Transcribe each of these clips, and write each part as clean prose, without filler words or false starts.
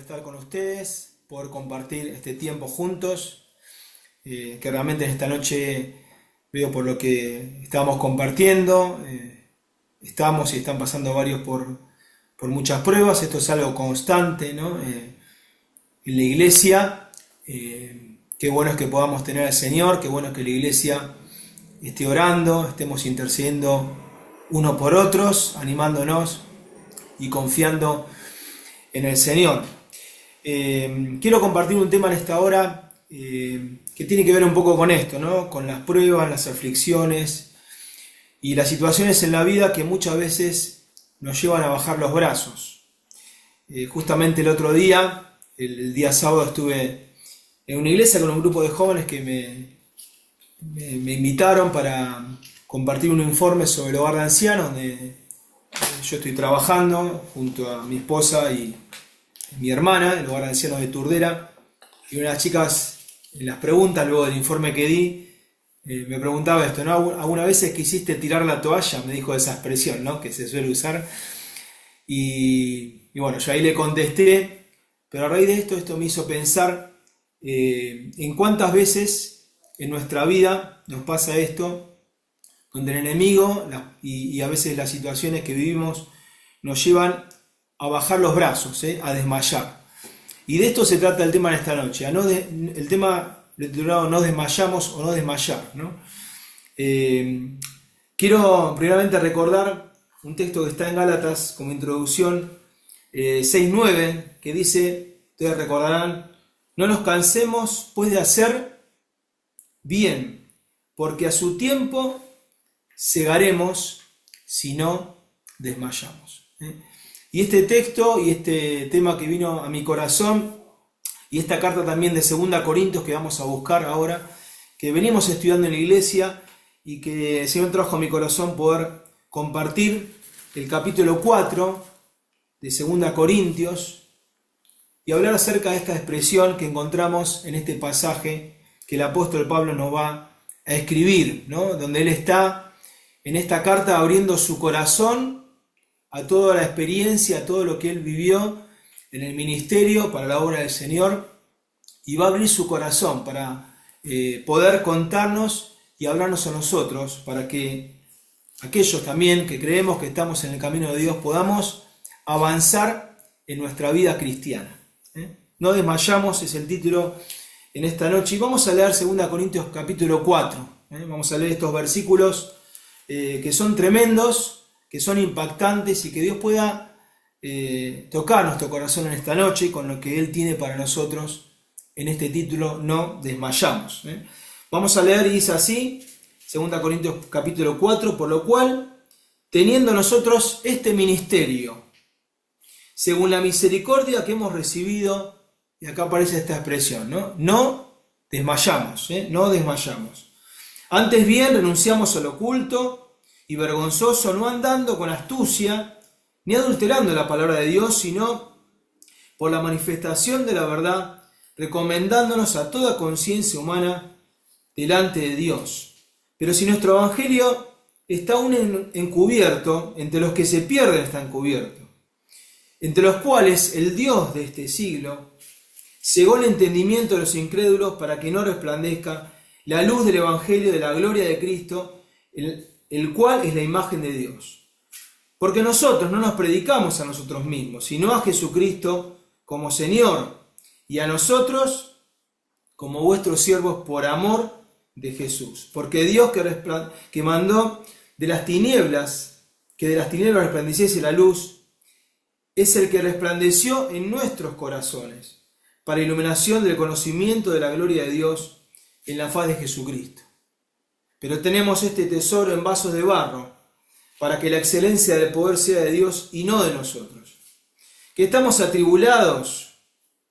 estar con ustedes, poder compartir este tiempo juntos, que realmente en esta noche veo por lo que estábamos compartiendo, estamos y están pasando varios por muchas pruebas. Esto es algo constante, ¿no? En la iglesia, qué bueno es que podamos tener al Señor, qué bueno es que la iglesia esté orando, estemos intercediendo unos por otros, animándonos y confiando en el Señor. Quiero compartir un tema en esta hora que tiene que ver un poco con esto, ¿no? Con las pruebas, las aflicciones y las situaciones en la vida que muchas veces nos llevan a bajar los brazos. Justamente el otro día, el día sábado, estuve en una iglesia con un grupo de jóvenes que me invitaron para compartir un informe sobre el hogar de ancianos, donde yo estoy trabajando junto a mi esposa y mi hermana, el hogar de ancianos de Turdera. Y una de las chicas, en las preguntas luego del informe que di, me preguntaba esto, ¿no? ¿Alguna vez quisiste tirar la toalla? Me dijo esa expresión, ¿no? Que se suele usar. Y bueno, yo ahí le contesté, pero a raíz de esto me hizo pensar en cuántas veces en nuestra vida nos pasa esto, donde el enemigo y a veces las situaciones que vivimos nos llevan a bajar los brazos, a desmayar. Y de esto se trata el tema de esta noche. El tema titulado No desmayamos o no desmayar, ¿no? Quiero primeramente recordar un texto que está en Gálatas como introducción, 6:9, que dice, ustedes recordarán, no nos cansemos pues de hacer bien, porque a su tiempo segaremos si no desmayamos. Y este texto y este tema que vino a mi corazón, y esta carta también de 2 Corintios que vamos a buscar ahora, que venimos estudiando en la iglesia y que el Señor trajo a mi corazón poder compartir el capítulo 4 de 2 Corintios y hablar acerca de esta expresión que encontramos en este pasaje que el apóstol Pablo nos va a escribir, ¿no? Donde él está en esta carta abriendo su corazón a toda la experiencia, a todo lo que él vivió en el ministerio para la obra del Señor, y va a abrir su corazón para poder contarnos y hablarnos a nosotros, para que aquellos también que creemos que estamos en el camino de Dios podamos avanzar en nuestra vida cristiana. No desmayamos es el título en esta noche, y vamos a leer 2 Corintios capítulo 4. Vamos a leer estos versículos que son tremendos, que son impactantes, y que Dios pueda tocar nuestro corazón en esta noche con lo que Él tiene para nosotros en este título, No desmayamos. Vamos a leer, y dice así, 2 Corintios capítulo 4, por lo cual, teniendo nosotros este ministerio, según la misericordia que hemos recibido, y acá aparece esta expresión, no desmayamos, no desmayamos. Antes bien renunciamos al oculto y vergonzoso, no andando con astucia, ni adulterando la palabra de Dios, sino por la manifestación de la verdad, recomendándonos a toda conciencia humana delante de Dios. Pero si nuestro evangelio está aún encubierto, entre los que se pierden está encubierto, entre los cuales el Dios de este siglo cegó el entendimiento de los incrédulos para que no resplandezca la luz del evangelio de la gloria de Cristo, el cual es la imagen de Dios. Porque nosotros no nos predicamos a nosotros mismos, sino a Jesucristo como Señor, y a nosotros como vuestros siervos por amor de Jesús. Porque Dios que mandó que de las tinieblas resplandeciese la luz, es el que resplandeció en nuestros corazones, para iluminación del conocimiento de la gloria de Dios en la faz de Jesucristo. Pero tenemos este tesoro en vasos de barro, para que la excelencia del poder sea de Dios y no de nosotros. Que estamos atribulados,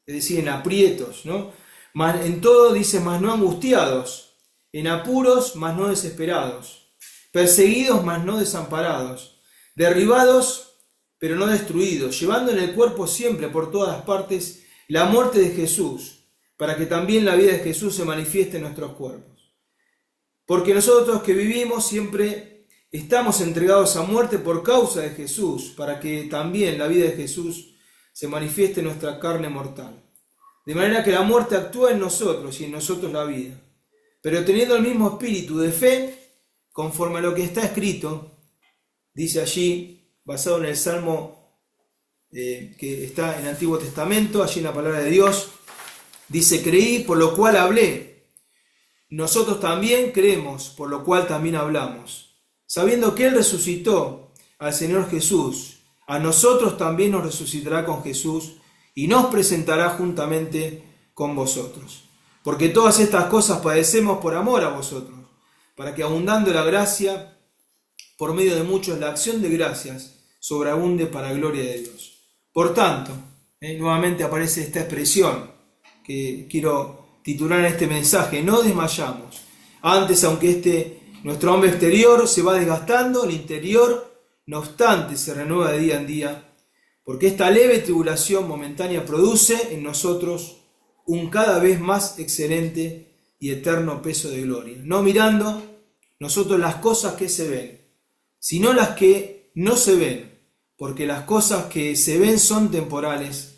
es decir, en aprietos, ¿no? En todo dice, mas no angustiados, en apuros, mas no desesperados, perseguidos, mas no desamparados, derribados, pero no destruidos, llevando en el cuerpo siempre por todas partes la muerte de Jesús, para que también la vida de Jesús se manifieste en nuestros cuerpos. Porque nosotros que vivimos siempre estamos entregados a muerte por causa de Jesús, para que también la vida de Jesús se manifieste en nuestra carne mortal. De manera que la muerte actúa en nosotros y en nosotros la vida. Pero teniendo el mismo espíritu de fe, conforme a lo que está escrito, dice allí, basado en el Salmo que está en el Antiguo Testamento, allí en la palabra de Dios, dice: creí, por lo cual hablé. Nosotros también creemos, por lo cual también hablamos. Sabiendo que Él resucitó al Señor Jesús, a nosotros también nos resucitará con Jesús y nos presentará juntamente con vosotros. Porque todas estas cosas padecemos por amor a vosotros, para que abundando la gracia, por medio de muchos la acción de gracias, sobreabunde para gloria de Dios. Por tanto, nuevamente aparece esta expresión que quiero titular en este mensaje: no desmayamos. Antes, aunque nuestro hombre exterior se va desgastando, el interior, no obstante, se renueva de día en día, porque esta leve tribulación momentánea produce en nosotros un cada vez más excelente y eterno peso de gloria, no mirando nosotros las cosas que se ven, sino las que no se ven, porque las cosas que se ven son temporales,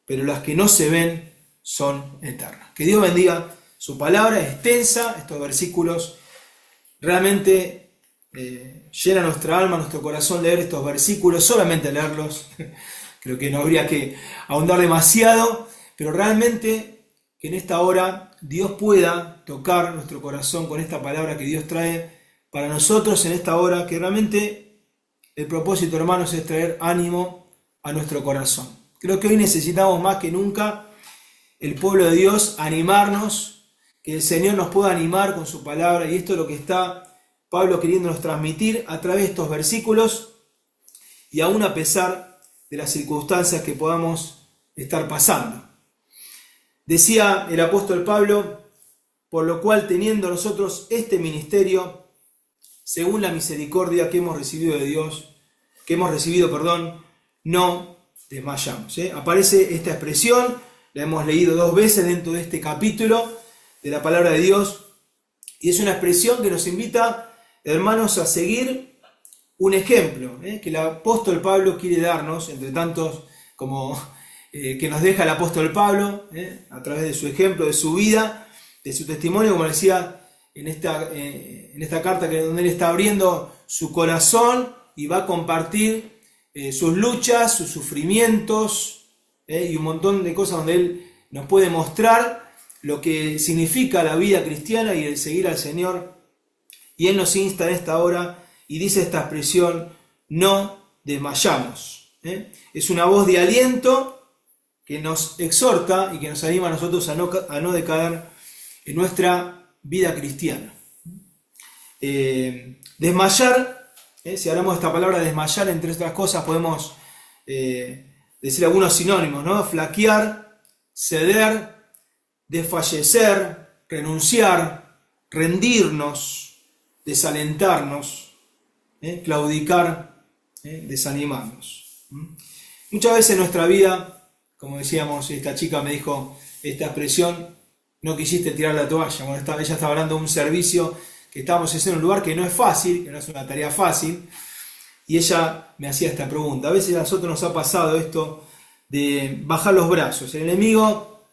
pero las que no se ven son eternas. Que Dios bendiga su palabra, es extensa, estos versículos realmente llena nuestra alma, nuestro corazón leer estos versículos, solamente leerlos. Creo que no habría que ahondar demasiado, pero realmente que en esta hora Dios pueda tocar nuestro corazón con esta palabra que Dios trae para nosotros en esta hora, que realmente el propósito, hermanos, es traer ánimo a nuestro corazón. Creo que hoy necesitamos más que nunca, el pueblo de Dios, animarnos, que el Señor nos pueda animar con su palabra, y esto es lo que está Pablo queriéndonos transmitir a través de estos versículos, y aún a pesar de las circunstancias que podamos estar pasando. Decía el apóstol Pablo: por lo cual, teniendo nosotros este ministerio, según la misericordia que hemos recibido de Dios, no desmayamos. Aparece esta expresión, la hemos leído 2 veces dentro de este capítulo de la palabra de Dios, y es una expresión que nos invita, hermanos, a seguir un ejemplo que el apóstol Pablo quiere darnos, entre tantos como que nos deja el apóstol Pablo, a través de su ejemplo, de su vida, de su testimonio, como decía en esta carta, donde él está abriendo su corazón y va a compartir sus luchas, sus sufrimientos, y un montón de cosas donde él nos puede mostrar lo que significa la vida cristiana y el seguir al Señor. Y Él nos insta en esta hora y dice esta expresión: no desmayamos. Es una voz de aliento que nos exhorta y que nos anima a nosotros a no decaer en nuestra vida cristiana. Desmayar, si hablamos de esta palabra desmayar, entre otras cosas podemos decir algunos sinónimos, ¿no? Flaquear, ceder, desfallecer, renunciar, rendirnos, desalentarnos, claudicar, desanimarnos. Muchas veces en nuestra vida, como decíamos, esta chica me dijo esta expresión: no quisiste tirar la toalla. Bueno, ella estaba hablando de un servicio que estábamos haciendo en un lugar que no es fácil, que no es una tarea fácil, y ella me hacía esta pregunta. A veces a nosotros nos ha pasado esto de bajar los brazos. El enemigo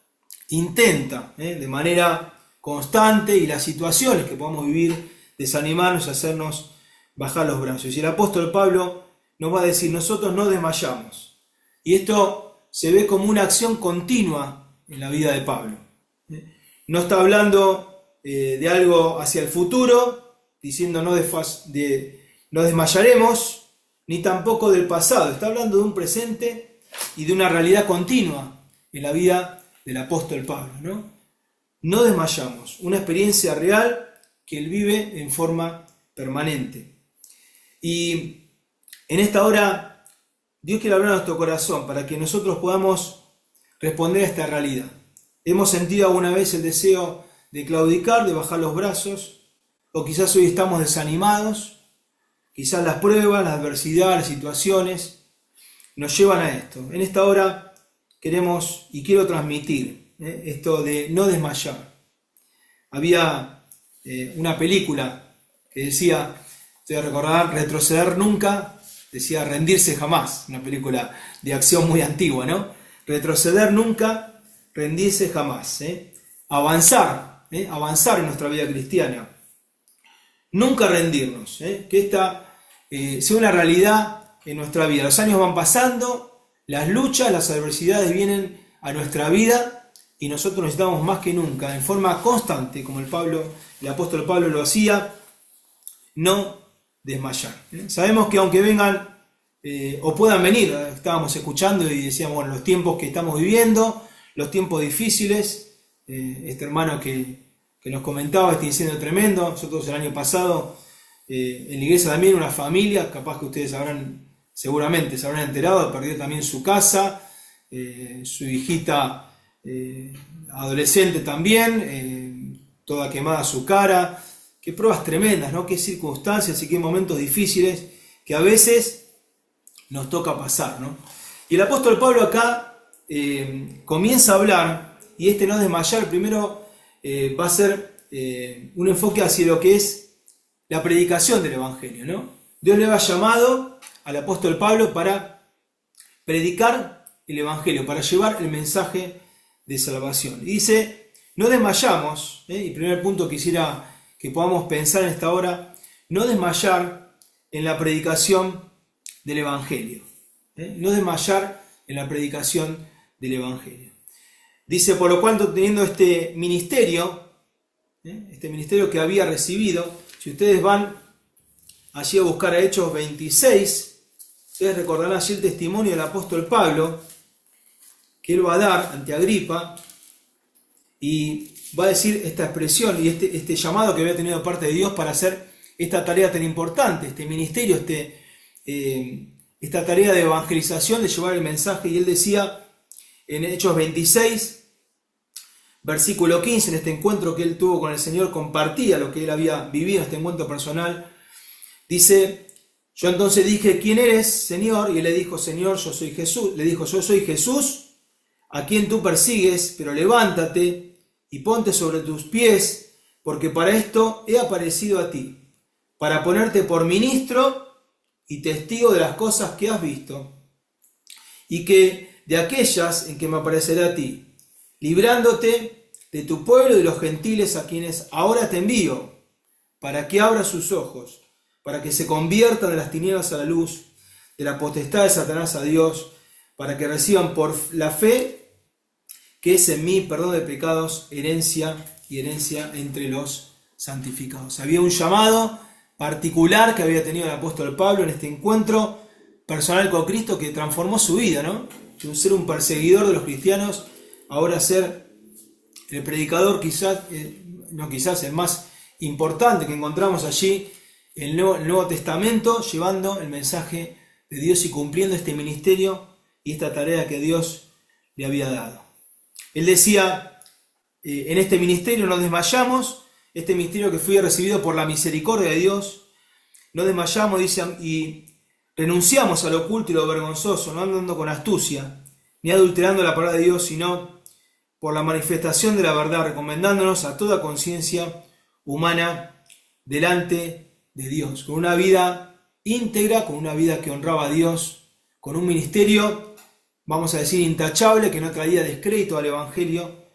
intenta de manera constante, y las situaciones que podamos vivir, desanimarnos, hacernos bajar los brazos. Y el apóstol Pablo nos va a decir: nosotros no desmayamos. Y esto se ve como una acción continua en la vida de Pablo. No está hablando de algo hacia el futuro, diciendo no desmayaremos, ni tampoco del pasado. Está hablando de un presente y de una realidad continua en la vida del apóstol Pablo. No desmayamos, una experiencia real que él vive en forma permanente. Y en esta hora Dios quiere hablar a nuestro corazón para que nosotros podamos responder a esta realidad. Hemos sentido alguna vez el deseo de claudicar, de bajar los brazos, o quizás hoy estamos desanimados, quizás las pruebas, la adversidad, las situaciones nos llevan a esto. En esta hora queremos y quiero transmitir esto de no desmayar. Había una película que decía, ustedes recordarán, retroceder nunca, decía rendirse jamás, una película de acción muy antigua, ¿no? Retroceder nunca, rendirse jamás, avanzar, avanzar en nuestra vida cristiana, nunca rendirnos, que esta sea una realidad en nuestra vida. Los años van pasando, las luchas, las adversidades vienen a nuestra vida y nosotros necesitamos más que nunca, en forma constante, como el apóstol Pablo lo hacía, no desmayar. Sabemos que aunque vengan o puedan venir, estábamos escuchando y decíamos, bueno, los tiempos que estamos viviendo, los tiempos difíciles, este hermano que nos comentaba este incendio tremendo, nosotros el año pasado en la iglesia también una familia, capaz que ustedes seguramente se habrán enterado, perdió también su casa, su hijita adolescente también, toda quemada su cara. Qué pruebas tremendas, ¿no? Qué circunstancias y qué momentos difíciles que a veces nos toca pasar, ¿no? Y el apóstol Pablo acá comienza a hablar, y este no desmayar primero va a ser un enfoque hacia lo que es la predicación del Evangelio, ¿no? Dios le ha llamado al apóstol Pablo para predicar el Evangelio, para llevar el mensaje de salvación. Y dice, no desmayamos, y primer punto quisiera que podamos pensar en esta hora, no desmayar en la predicación del Evangelio. No desmayar en la predicación del Evangelio. Dice, por lo cual, teniendo este ministerio que había recibido, si ustedes van allí a buscar a Hechos 26, ustedes recordarán allí el testimonio del apóstol Pablo, que él va a dar ante Agripa, y va a decir esta expresión y este llamado que había tenido parte de Dios para hacer esta tarea tan importante, este ministerio, esta tarea de evangelización, de llevar el mensaje. Y él decía en Hechos 26, versículo 15, en este encuentro que él tuvo con el Señor, compartía lo que él había vivido, este encuentro personal. Dice, yo entonces dije, ¿quién eres, Señor? Y él le dijo, Señor, yo soy Jesús. Le dijo, yo soy Jesús, a quien tú persigues, pero levántate y ponte sobre tus pies, porque para esto he aparecido a ti, para ponerte por ministro y testigo de las cosas que has visto, y que de aquellas en que me apareceré a ti, librándote de tu pueblo y de los gentiles a quienes ahora te envío, para que abras sus ojos, para que se conviertan de las tinieblas a la luz, de la potestad de Satanás a Dios, para que reciban por la fe que es en mí perdón de pecados, herencia entre los santificados. Había un llamado particular que había tenido el apóstol Pablo en este encuentro personal con Cristo que transformó su vida, ¿no? De ser un perseguidor de los cristianos, ahora ser el predicador el más importante que encontramos allí en el Nuevo Testamento, llevando el mensaje de Dios y cumpliendo este ministerio y esta tarea que Dios le había dado. Él decía, en este ministerio no desmayamos, este ministerio que fui recibido por la misericordia de Dios, no desmayamos, dice, y renunciamos a lo oculto y lo vergonzoso, no andando con astucia, ni adulterando la palabra de Dios, sino por la manifestación de la verdad, recomendándonos a toda conciencia humana delante de Dios, con una vida íntegra, con una vida que honraba a Dios, con un ministerio, vamos a decir, intachable, que no traía descrédito al Evangelio,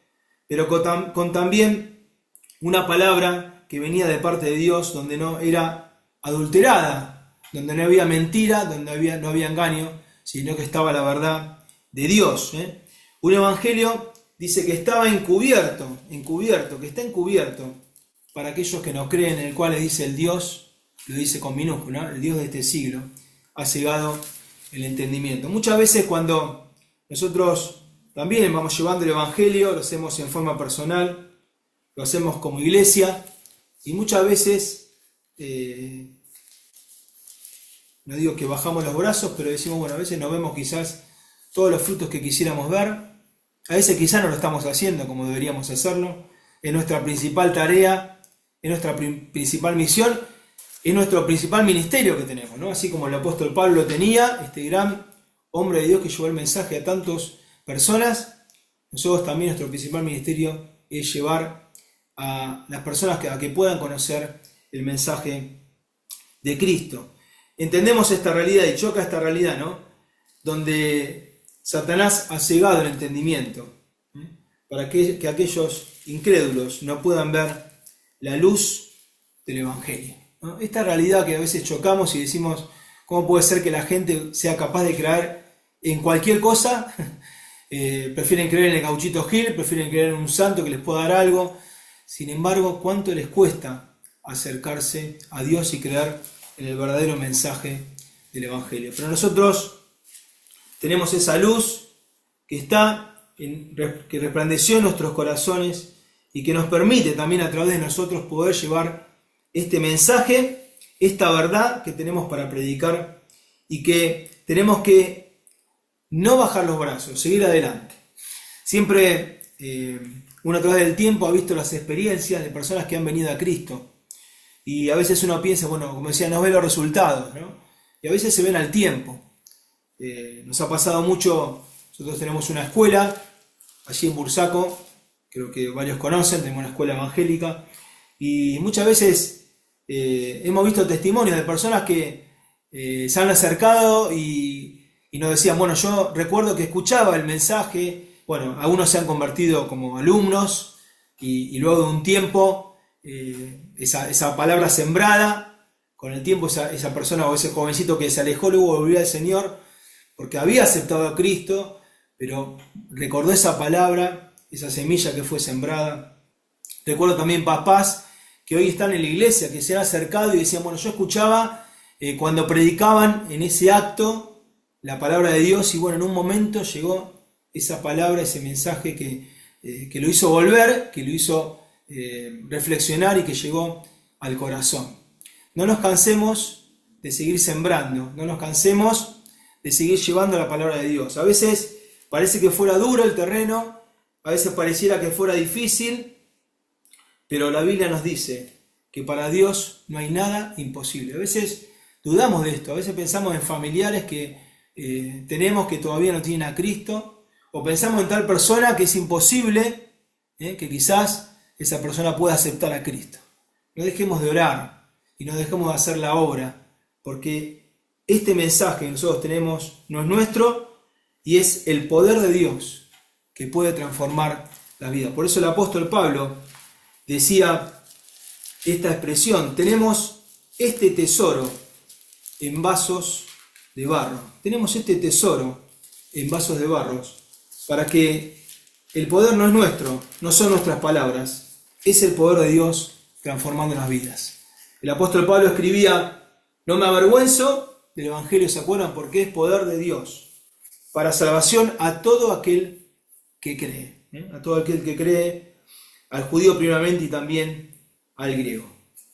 pero con también una palabra que venía de parte de Dios, donde no era adulterada, donde no había mentira, donde no había engaño, sino que estaba la verdad de Dios. Un Evangelio, dice, que estaba encubierto, que está encubierto para aquellos que no creen, en el cual le dice el Dios, lo dice con minúscula, el Dios de este siglo, ha cegado el entendimiento. Muchas veces cuando nosotros también vamos llevando el Evangelio, lo hacemos en forma personal, lo hacemos como iglesia, y muchas veces, no digo que bajamos los brazos, pero decimos, bueno, a veces no vemos quizás todos los frutos que quisiéramos ver, a veces quizás no lo estamos haciendo como deberíamos hacerlo, es nuestra principal tarea, es nuestra principal misión, es nuestro principal ministerio que tenemos, ¿no? Así como el apóstol Pablo tenía, este gran hombre de Dios que llevó el mensaje a tantas personas, nosotros también nuestro principal ministerio es llevar a las personas a que puedan conocer el mensaje de Cristo. entendemos esta realidad y choca esta realidad, ¿no? Donde Satanás ha cegado el entendimiento, para que aquellos incrédulos no puedan ver la luz del Evangelio, ¿no? Esta realidad que a veces chocamos y decimos, ¿cómo puede ser que la gente sea capaz de creer en cualquier cosa? Prefieren creer en el Gauchito Gil, prefieren creer en un santo que les pueda dar algo. Sin embargo, ¿cuánto les cuesta acercarse a Dios y creer en el verdadero mensaje del Evangelio? Pero nosotros tenemos esa luz que que resplandeció en nuestros corazones y que nos permite también a través de nosotros poder llevar este mensaje, esta verdad que tenemos para predicar y que tenemos que no bajar los brazos, seguir adelante. Siempre uno a través del tiempo ha visto las experiencias de personas que han venido a Cristo y a veces uno piensa, bueno, como decía, no ve los resultados, ¿no? Y a veces se ven al tiempo. Nos ha pasado mucho, nosotros tenemos una escuela allí en Bursaco, creo que varios conocen, tenemos una escuela evangélica y muchas veces hemos visto testimonios de personas que se han acercado y nos decían, bueno, yo recuerdo que escuchaba el mensaje, bueno, algunos se han convertido como alumnos y luego de un tiempo esa palabra sembrada, con el tiempo esa persona o ese jovencito que se alejó luego volvió al Señor porque había aceptado a Cristo, pero recordó esa palabra, esa semilla que fue sembrada. Recuerdo también papás que hoy están en la iglesia, que se han acercado y decían, bueno, yo escuchaba cuando predicaban en ese acto la palabra de Dios y bueno, en un momento llegó esa palabra, ese mensaje que lo hizo volver, que lo hizo reflexionar y que llegó al corazón. No nos cansemos de seguir sembrando, no nos cansemos de seguir llevando la palabra de Dios. A veces parece que fuera duro el terreno, a veces pareciera que fuera difícil, pero la Biblia nos dice que para Dios no hay nada imposible. A veces dudamos de esto, a veces pensamos en familiares que tenemos que todavía no tienen a Cristo, o pensamos en tal persona que es imposible que quizás esa persona pueda aceptar a Cristo. No dejemos de orar y no dejemos de hacer la obra, porque este mensaje que nosotros tenemos no es nuestro y es el poder de Dios que puede transformar la vida. Por eso el apóstol Pablo decía esta expresión, tenemos este tesoro en vasos de barro. Tenemos este tesoro en vasos de barro para que el poder no es nuestro, no son nuestras palabras, es el poder de Dios transformando las vidas. El apóstol Pablo escribía, no me avergüenzo del Evangelio, ¿se acuerdan? Porque es poder de Dios para salvación a todo aquel que cree, a todo aquel que cree, al judío primeramente y también al griego.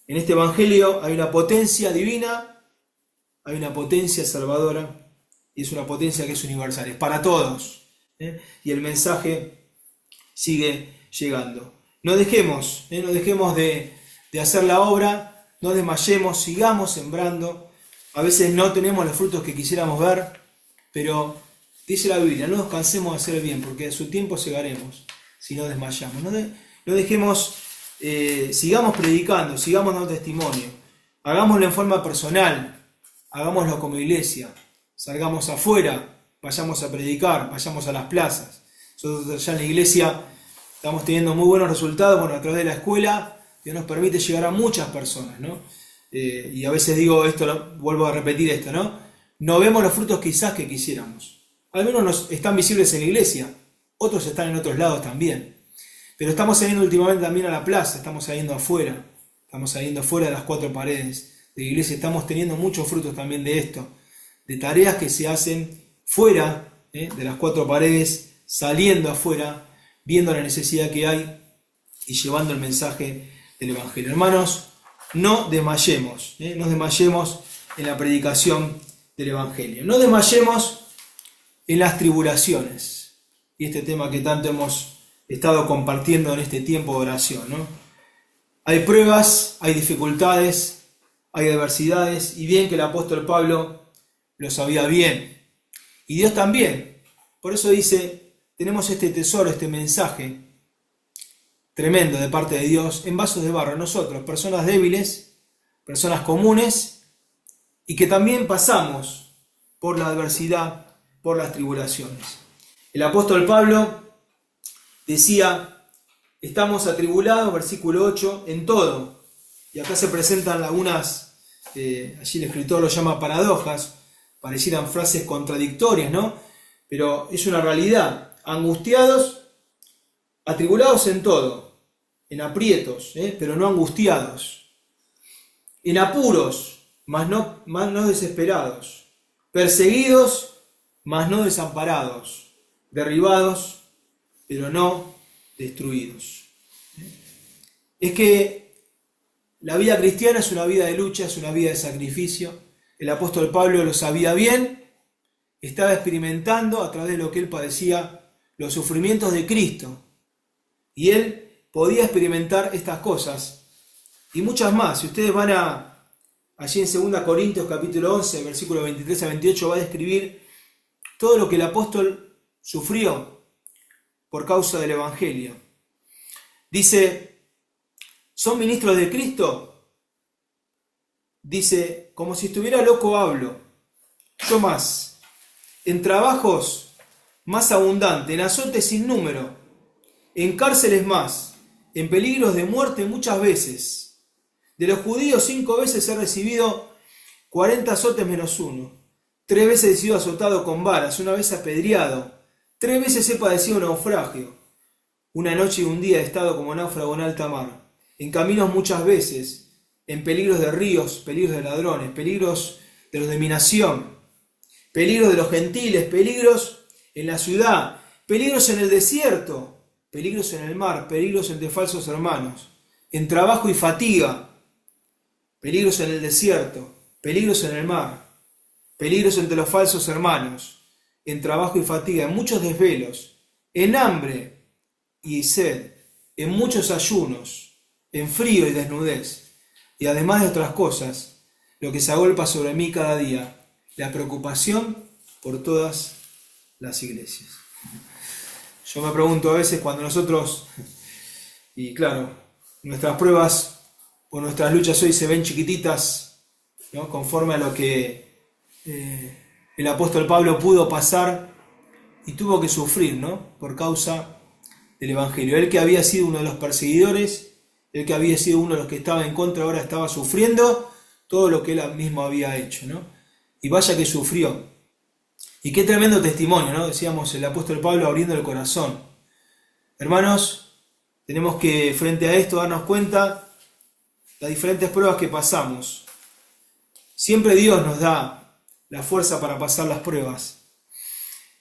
En este Evangelio hay una potencia divina, hay una potencia salvadora y es una potencia que es universal, es para todos, y el mensaje sigue llegando. No dejemos de hacer la obra, no desmayemos, sigamos sembrando. A veces no tenemos los frutos que quisiéramos ver, pero dice la Biblia, no nos cansemos de hacer el bien, porque a su tiempo segaremos si no desmayamos. No dejemos, sigamos predicando, sigamos dando testimonio, hagámoslo en forma personal, hagámoslo como iglesia, salgamos afuera, vayamos a predicar, vayamos a las plazas. Nosotros ya en la iglesia estamos teniendo muy buenos resultados, bueno, a través de la escuela, que nos permite llegar a muchas personas, ¿no? Y a veces digo esto, vuelvo a repetir esto, ¿no? No vemos los frutos quizás que quisiéramos. Algunos están visibles en la iglesia, otros están en otros lados también. Pero estamos saliendo últimamente también a la plaza, estamos saliendo afuera de las cuatro paredes de la iglesia, estamos teniendo muchos frutos también de esto, de tareas que se hacen fuera de las cuatro paredes, saliendo afuera, viendo la necesidad que hay y llevando el mensaje del Evangelio. Hermanos, no desmayemos en la predicación del Evangelio. No desmayemos en las tribulaciones. Y este tema que tanto hemos estado compartiendo en este tiempo de oración, ¿no? Hay pruebas, hay dificultades, hay adversidades, y bien que el apóstol Pablo lo sabía bien. Y Dios también. Por eso dice, tenemos este tesoro, este mensaje tremendo de parte de Dios en vasos de barro. Nosotros, personas débiles, personas comunes, y que también pasamos por la adversidad, por las tribulaciones. El apóstol Pablo decía, estamos atribulados, versículo 8, en todo. Y acá se presentan algunas, allí el escritor lo llama paradojas, parecieran frases contradictorias, ¿no? Pero es una realidad. Angustiados, atribulados en todo, en aprietos, pero no angustiados. En apuros, mas no desesperados. Perseguidos, mas no desamparados. Derribados, pero no destruidos. Es que la vida cristiana es una vida de lucha, es una vida de sacrificio. El apóstol Pablo lo sabía bien, estaba experimentando a través de lo que él padecía los sufrimientos de Cristo. Y él podía experimentar estas cosas y muchas más. Si ustedes van allí en 2 Corintios capítulo 11, versículos 23 a 28, va a describir todo lo que el apóstol sufrió por causa del Evangelio. Dice, ¿son ministros de Cristo? Dice, como si estuviera loco hablo. Yo más, en trabajos más abundante, en azotes sin número, en cárceles más, en peligros de muerte muchas veces. De los judíos 5 veces he recibido 40 azotes menos uno. 3 veces he sido azotado con varas, 1 vez apedreado. 3 veces he padecido naufragio. 1 noche y 1 día he estado como náufrago en alta mar. En caminos muchas veces, en peligros de ríos, peligros de ladrones, peligros de los de mi nación, peligros de los gentiles, peligros en la ciudad, peligros en el desierto, peligros en el mar, peligros entre falsos hermanos, en trabajo y fatiga, peligros en el desierto, peligros en el mar, peligros entre los falsos hermanos, en trabajo y fatiga, en muchos desvelos, en hambre y sed, en muchos ayunos, en frío y desnudez, y además de otras cosas, lo que se agolpa sobre mí cada día, la preocupación por todas las iglesias. Yo me pregunto a veces cuando nosotros, y claro, nuestras pruebas o nuestras luchas hoy se ven chiquititas, ¿no? Conforme a lo que el apóstol Pablo pudo pasar y tuvo que sufrir, ¿no? Por causa del Evangelio. Él que había sido uno de los perseguidores, él que había sido uno de los que estaba en contra, ahora estaba sufriendo todo lo que él mismo había hecho, ¿no? Y vaya que sufrió. Y qué tremendo testimonio, ¿no? Decíamos el apóstol Pablo abriendo el corazón. Hermanos, tenemos que frente a esto darnos cuenta las diferentes pruebas que pasamos. Siempre Dios nos da la fuerza para pasar las pruebas.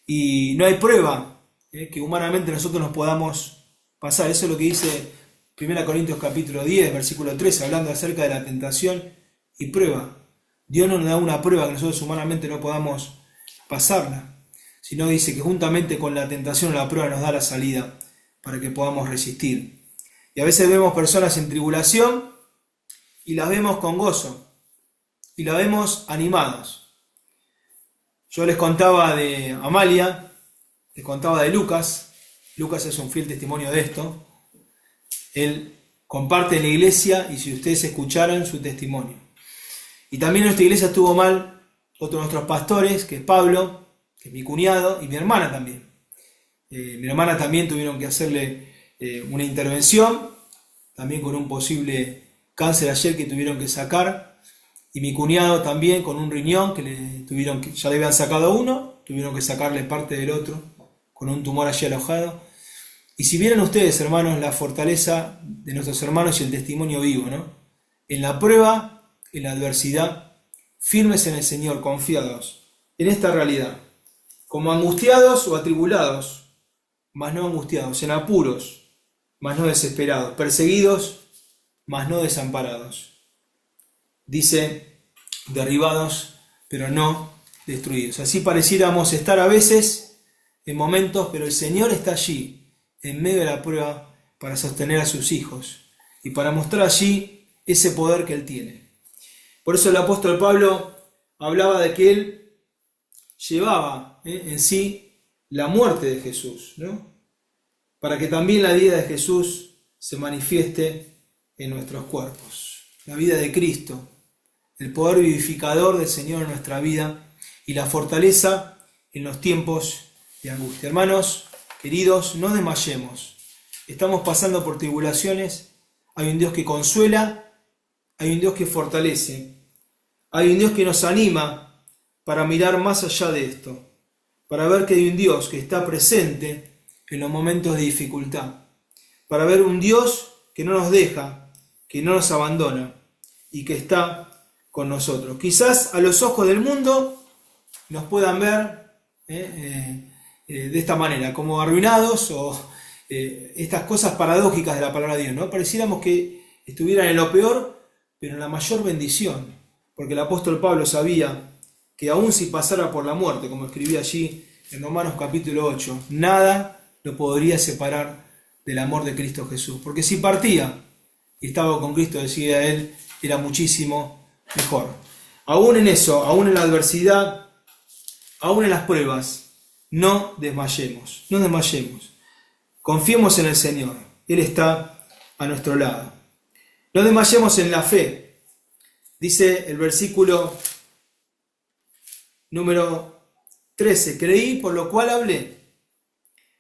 Y no hay prueba que humanamente nosotros nos podamos pasar. Eso es lo que dice 1 Corintios capítulo 10, versículo 13, hablando acerca de la tentación y prueba. Dios no nos da una prueba que nosotros humanamente no podamos pasarla, sino dice que juntamente con la tentación o la prueba nos da la salida para que podamos resistir. Y a veces vemos personas en tribulación y las vemos con gozo y las vemos animadas. Yo les contaba de Amalia, les contaba de Lucas. Lucas es un fiel testimonio de esto. Él comparte en la iglesia y si ustedes escucharan su testimonio. Y también nuestra iglesia estuvo mal otro de nuestros pastores, que es Pablo, que es mi cuñado, y mi hermana también. Mi hermana también tuvieron que hacerle una intervención, también con un posible cáncer ayer que tuvieron que sacar, y mi cuñado también con un riñón que ya le habían sacado uno, tuvieron que sacarle parte del otro, con un tumor allí alojado. Y si vieran ustedes, hermanos, la fortaleza de nuestros hermanos y el testimonio vivo, ¿no? En la prueba, en la adversidad, firmes en el Señor, confiados en esta realidad, como angustiados o atribulados, mas no angustiados, en apuros, mas no desesperados, perseguidos, mas no desamparados. Dice, derribados, pero no destruidos. Así pareciéramos estar a veces en momentos, pero el Señor está allí, en medio de la prueba, para sostener a sus hijos y para mostrar allí ese poder que Él tiene. Por eso el apóstol Pablo hablaba de que él llevaba en sí la muerte de Jesús, ¿no? Para que también la vida de Jesús se manifieste en nuestros cuerpos. La vida de Cristo, el poder vivificador del Señor en nuestra vida y la fortaleza en los tiempos de angustia. Hermanos, queridos, no desmayemos. Estamos pasando por tribulaciones. Hay un Dios que consuela, hay un Dios que fortalece, hay un Dios que nos anima para mirar más allá de esto, para ver que hay un Dios que está presente en los momentos de dificultad, para ver un Dios que no nos deja, que no nos abandona y que está con nosotros. Quizás a los ojos del mundo nos puedan ver de esta manera, como arruinados o estas cosas paradójicas de la palabra de Dios, ¿no? Pareciéramos que estuvieran en lo peor, pero en la mayor bendición, porque el apóstol Pablo sabía que aun si pasara por la muerte, como escribía allí en Romanos capítulo 8, nada lo podría separar del amor de Cristo Jesús, porque si partía y estaba con Cristo, decía él, era muchísimo mejor. Aún en eso, aún en la adversidad, aún en las pruebas, no desmayemos, no desmayemos. Confiemos en el Señor, Él está a nuestro lado. No desmayemos en la fe. Dice el versículo número 13, creí por lo cual hablé.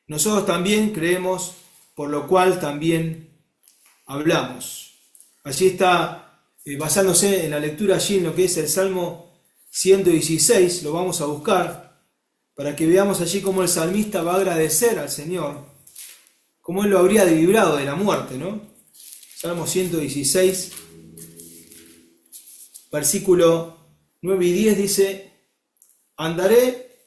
Nosotros también creemos por lo cual también hablamos. Allí está, basándose en la lectura allí en lo que es el Salmo 116, lo vamos a buscar, para que veamos allí cómo el salmista va a agradecer al Señor, cómo él lo habría librado de la muerte, ¿no? Salmo 116, versículo 9 y 10 dice, andaré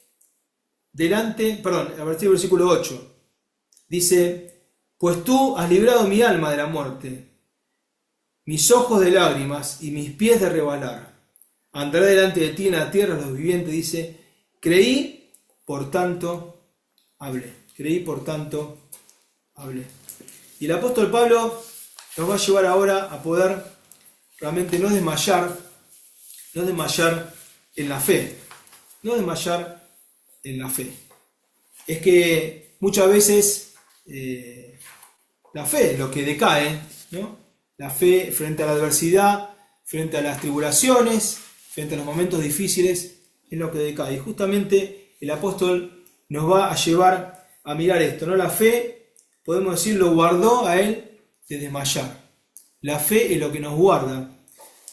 delante, a partir del versículo 8, dice, pues tú has librado mi alma de la muerte, mis ojos de lágrimas y mis pies de rebalar. Andaré delante de ti en la tierra de los vivientes, dice, creí, por tanto hablé. Creí, por tanto hablé. Y el apóstol Pablo nos va a llevar ahora a poder realmente no desmayar en la fe. No desmayar en la fe. Es que muchas veces la fe es lo que decae, ¿no? La fe frente a la adversidad, frente a las tribulaciones, frente a los momentos difíciles, es lo que decae. Y justamente el apóstol nos va a llevar a mirar esto, ¿no? La fe, podemos decir, lo guardó a él de desmayar. La fe es lo que nos guarda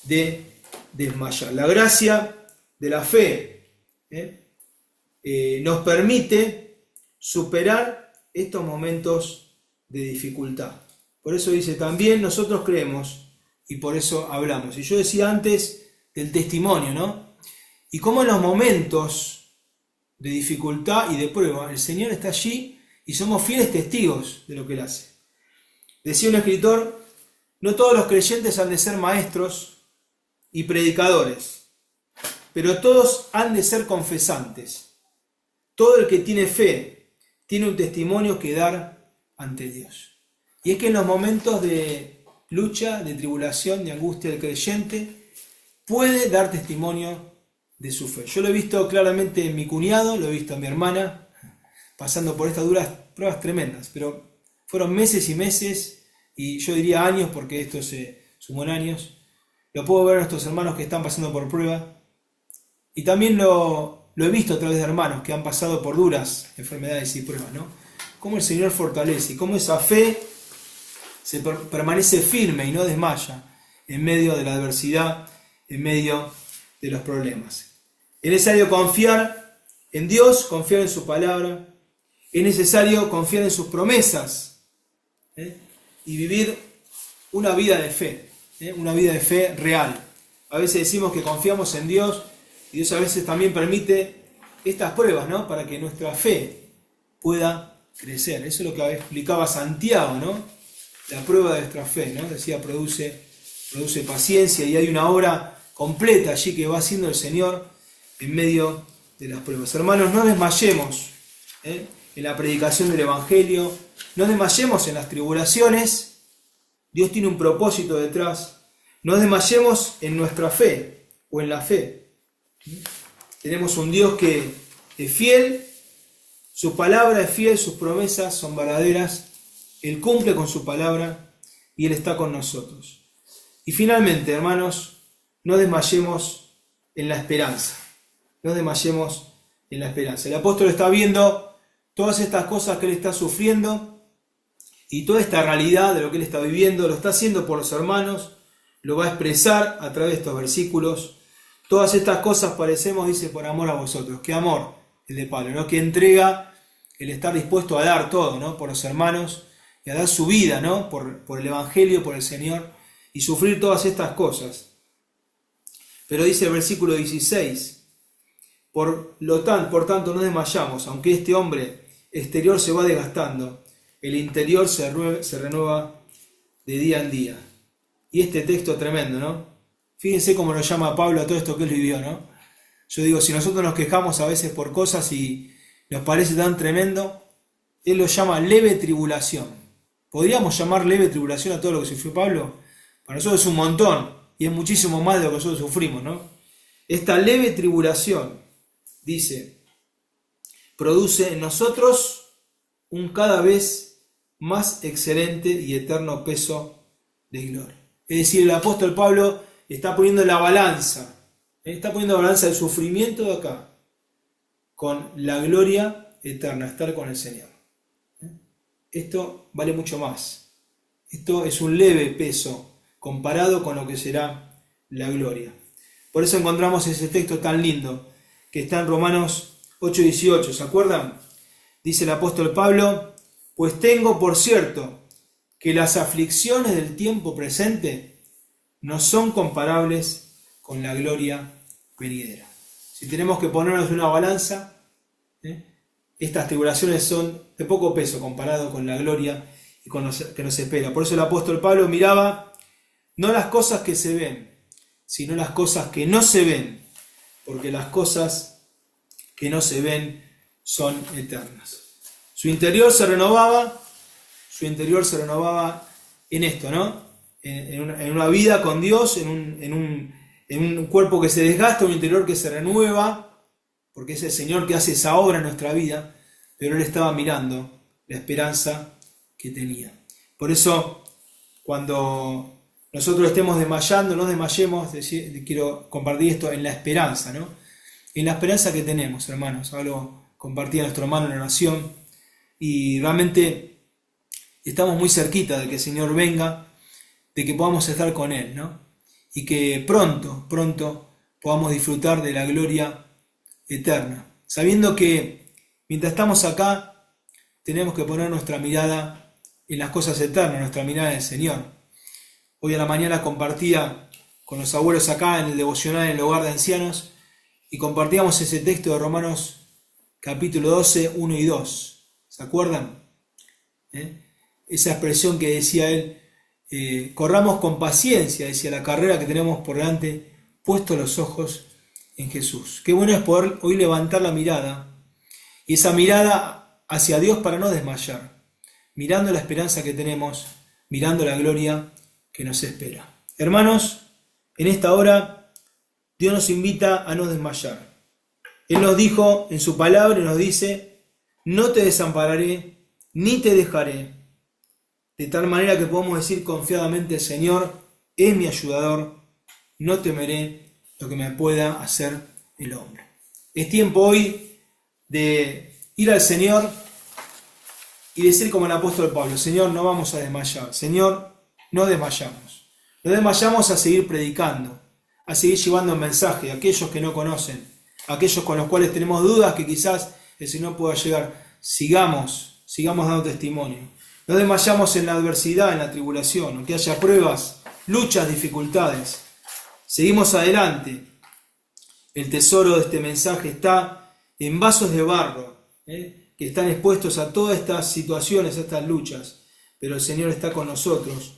de desmayar. La gracia de la fe nos permite superar estos momentos de dificultad. Por eso dice, también nosotros creemos y por eso hablamos. Y yo decía antes del testimonio, ¿no? Y cómo en los momentos de dificultad y de prueba, el Señor está allí y somos fieles testigos de lo que Él hace. Decía un escritor, no todos los creyentes han de ser maestros y predicadores, pero todos han de ser confesantes. Todo el que tiene fe tiene un testimonio que dar ante Dios. Y es que en los momentos de lucha, de tribulación, de angustia del creyente, puede dar testimonio de su fe. Yo lo he visto claramente en mi cuñado, lo he visto en mi hermana, pasando por estas duras pruebas tremendas, pero fueron meses y meses, y yo diría años, porque esto se sumó en años. Lo puedo ver en nuestros hermanos que están pasando por prueba, y también lo he visto a través de hermanos que han pasado por duras enfermedades y pruebas, ¿no? Cómo el Señor fortalece, y cómo esa fe se permanece firme y no desmaya en medio de la adversidad, en medio de los problemas. Es necesario confiar en Dios, confiar en su palabra, es necesario confiar en sus promesas y vivir una vida de fe, una vida de fe real. A veces decimos que confiamos en Dios y Dios a veces también permite estas pruebas, ¿no? Para que nuestra fe pueda crecer. Eso es lo que explicaba Santiago, ¿no? La prueba de nuestra fe, ¿no? Decía, produce paciencia, y hay una obra completa allí que va haciendo el Señor en medio de las pruebas. Hermanos, no desmayemos en la predicación del Evangelio, no desmayemos en las tribulaciones. Dios tiene un propósito detrás. No desmayemos en nuestra fe o en la fe. Tenemos un Dios que es fiel, su palabra es fiel, sus promesas son verdaderas. Él cumple con su palabra y Él está con nosotros. Y finalmente, hermanos, no desmayemos en la esperanza. No desmayemos en la esperanza. El apóstol está viendo todas estas cosas que él está sufriendo y toda esta realidad de lo que él está viviendo, lo está haciendo por los hermanos, lo va a expresar a través de estos versículos. Todas estas cosas padecemos, dice, por amor a vosotros. ¿Qué amor? El de Pablo, ¿no? Que entrega el estar dispuesto a dar todo, ¿no? Por los hermanos y a dar su vida, ¿no? Por el Evangelio, por el Señor, y sufrir todas estas cosas. Pero dice el versículo 16, por tanto no desmayamos, aunque este hombre exterior se va desgastando, el interior se renueva de día en día. Y este texto tremendo, ¿no? Fíjense cómo lo llama Pablo a todo esto que él vivió, ¿no? Yo digo, si nosotros nos quejamos a veces por cosas y nos parece tan tremendo, él lo llama leve tribulación. ¿Podríamos llamar leve tribulación a todo lo que sufrió Pablo? Para nosotros es un montón y es muchísimo más de lo que nosotros sufrimos, ¿no? Esta leve tribulación, dice, produce en nosotros un cada vez más excelente y eterno peso de gloria. Es decir, el apóstol Pablo está poniendo la balanza del sufrimiento de acá con la gloria eterna, estar con el Señor. Esto vale mucho más. Esto es un leve peso comparado con lo que será la gloria. Por eso encontramos ese texto tan lindo que está en Romanos 8:18. ¿Se acuerdan? Dice el apóstol Pablo, pues tengo por cierto que las aflicciones del tiempo presente no son comparables con la gloria venidera. Si tenemos que ponernos en una balanza, estas tribulaciones son de poco peso comparado con la gloria y con lo que nos espera. Por eso el apóstol Pablo miraba no las cosas que se ven, sino las cosas que no se ven, porque las cosas que no se ven son eternas. Su interior se renovaba en esto, ¿no? En una vida con Dios, en un cuerpo que se desgasta, un interior que se renueva, porque es el Señor que hace esa obra en nuestra vida, pero él estaba mirando la esperanza que tenía. Por eso, cuando nosotros estemos desmayando, no desmayemos, quiero compartir esto en la esperanza, ¿no? En la esperanza que tenemos, hermanos. Algo compartía nuestro hermano en la oración, y realmente estamos muy cerquita de que el Señor venga, de que podamos estar con Él, ¿no? Y que pronto podamos disfrutar de la gloria eterna, sabiendo que mientras estamos acá tenemos que poner nuestra mirada en las cosas eternas, nuestra mirada en el Señor. Hoy a la mañana compartía con los abuelos acá en el devocional en el hogar de ancianos y compartíamos ese texto de Romanos capítulo 12, 1 y 2. ¿Se acuerdan? Esa expresión que decía él, corramos con paciencia, decía, la carrera que tenemos por delante, puestos los ojos en Jesús. Qué bueno es poder hoy levantar la mirada, y esa mirada hacia Dios para no desmayar, mirando la esperanza que tenemos, mirando la gloria que nos espera. Hermanos, en esta hora Dios nos invita a no desmayar. Él nos dijo en su palabra y nos dice, no te desampararé ni te dejaré, de tal manera que podamos decir confiadamente, Señor es mi ayudador, no temeré lo que me pueda hacer el hombre. Es tiempo hoy de ir al Señor y decir como el apóstol Pablo, Señor, no vamos a desmayar, Señor, no desmayamos. No desmayamos a seguir predicando, a seguir llevando el mensaje a aquellos que no conocen, a aquellos con los cuales tenemos dudas que quizás el Señor pueda llegar. Sigamos dando testimonio. No desmayamos en la adversidad, en la tribulación, aunque haya pruebas, luchas, dificultades. Seguimos adelante. El tesoro de este mensaje está en vasos de barro, que están expuestos a todas estas situaciones, a estas luchas, pero el Señor está con nosotros.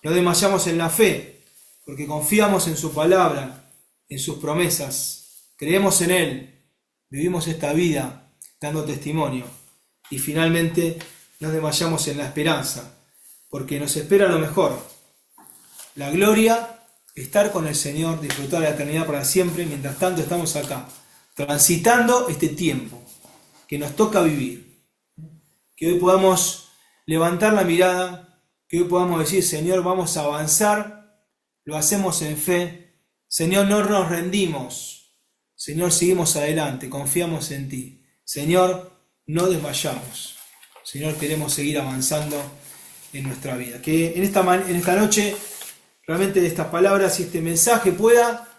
No desmayamos en la fe, porque confiamos en su palabra, en sus promesas, creemos en Él, vivimos esta vida dando testimonio, y finalmente nos desmayamos en la esperanza, porque nos espera lo mejor, la gloria, estar con el Señor, disfrutar de la eternidad para siempre. Mientras tanto estamos acá, transitando este tiempo que nos toca vivir. Que hoy podamos levantar la mirada, que hoy podamos decir, Señor, vamos a avanzar, lo hacemos en fe, Señor, no nos rendimos. Señor, seguimos adelante, confiamos en ti. Señor, no desmayamos. Señor, queremos seguir avanzando en nuestra vida. Que en esta noche, realmente estas palabras y este mensaje pueda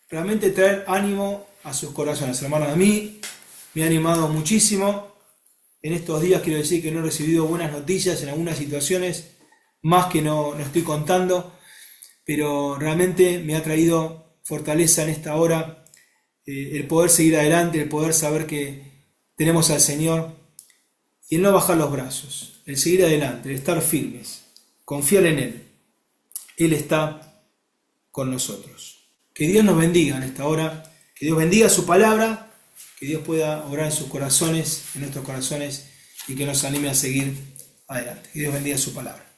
realmente traer ánimo a sus corazones. Hermanos, a mí me ha animado muchísimo. En estos días quiero decir que no he recibido buenas noticias en algunas situaciones, más que no estoy contando, pero realmente me ha traído fortaleza en esta hora, el poder seguir adelante, el poder saber que tenemos al Señor y el no bajar los brazos, el seguir adelante, el estar firmes, confiar en Él. Él está con nosotros. Que Dios nos bendiga en esta hora, que Dios bendiga su palabra, que Dios pueda obrar en sus corazones, en nuestros corazones, y que nos anime a seguir adelante. Que Dios bendiga su palabra.